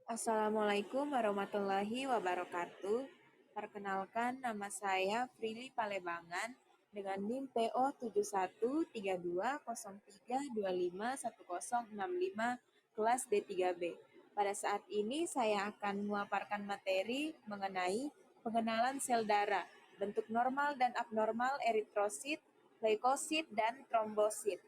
Assalamualaikum warahmatullahi wabarakatuh. Perkenalkan, nama saya Prilly Palebangan dengan NIM PO 713203251065 kelas D3B. Pada saat ini saya akan memaparkan materi mengenai pengenalan sel darah, bentuk normal dan abnormal eritrosit, leukosit, dan trombosit.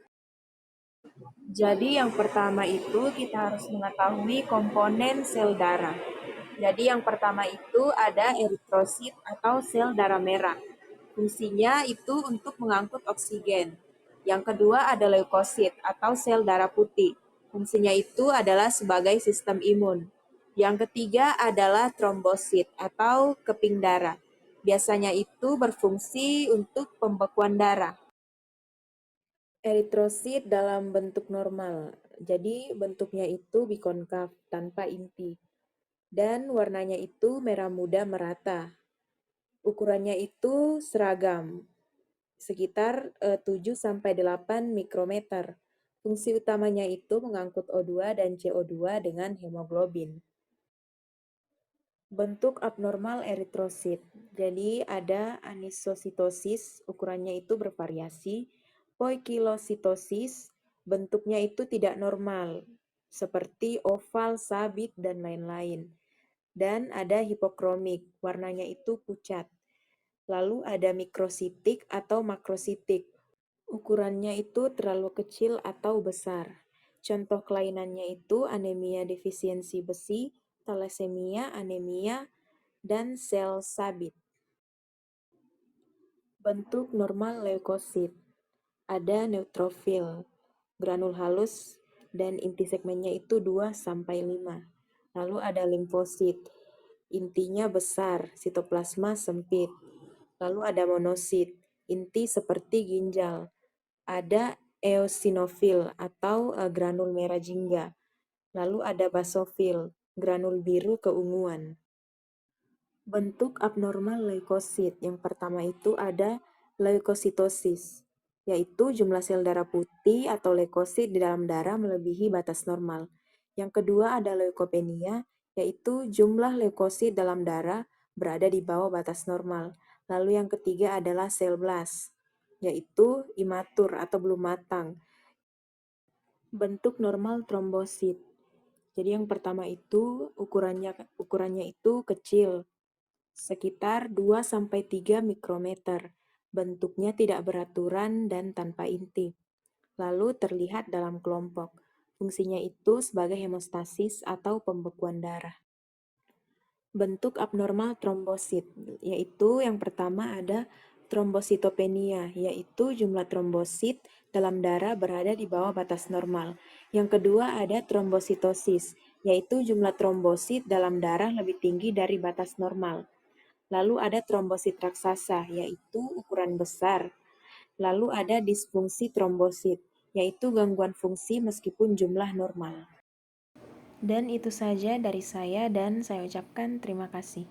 Jadi yang pertama itu kita harus mengetahui komponen sel darah. Jadi yang pertama itu ada eritrosit atau sel darah merah. Fungsinya itu untuk mengangkut oksigen. Yang kedua ada leukosit atau sel darah putih. Fungsinya itu adalah sebagai sistem imun. Yang ketiga adalah trombosit atau keping darah. Biasanya itu berfungsi untuk pembekuan darah. Eritrosit dalam bentuk normal, jadi bentuknya itu bikonkav tanpa inti, dan warnanya itu merah muda merata. Ukurannya itu seragam, sekitar 7-8 mikrometer. Fungsi utamanya itu mengangkut O2 dan CO2 dengan hemoglobin. Bentuk abnormal eritrosit. Jadi ada anisositosis, ukurannya itu bervariasi. Poikilositosis, bentuknya itu tidak normal, seperti oval, sabit, dan lain-lain. Dan ada hipokromik, warnanya itu pucat. Lalu ada mikrositik atau makrositik, ukurannya itu terlalu kecil atau besar. Contoh kelainannya itu anemia defisiensi besi, thalassemia, anemia, dan sel sabit. Bentuk normal leukosit. Ada neutrofil, granul halus, dan inti segmennya itu 2-5. Lalu ada limfosit, intinya besar, sitoplasma sempit. Lalu ada monosit, inti seperti ginjal. Ada eosinofil atau granul merah jingga. Lalu ada basofil, granul biru keunguan. Bentuk abnormal leukosit. Yang pertama itu ada leukositosis, yaitu jumlah sel darah putih atau leukosit di dalam darah melebihi batas normal. Yang kedua ada leukopenia, yaitu jumlah leukosit dalam darah berada di bawah batas normal. Lalu yang ketiga adalah sel blast, yaitu imatur atau belum matang. Bentuk normal trombosit. Jadi yang pertama itu ukurannya itu kecil, sekitar 2-3 mikrometer. Bentuknya tidak beraturan dan tanpa inti. Lalu terlihat dalam kelompok. Fungsinya itu sebagai hemostasis atau pembekuan darah. Bentuk abnormal trombosit, yaitu yang pertama ada trombositopenia, yaitu jumlah trombosit dalam darah berada di bawah batas normal. Yang kedua ada trombositosis, yaitu jumlah trombosit dalam darah lebih tinggi dari batas normal. Lalu ada trombosit raksasa, yaitu ukuran besar. Lalu ada disfungsi trombosit, yaitu gangguan fungsi meskipun jumlah normal. Dan itu saja dari saya dan saya ucapkan terima kasih.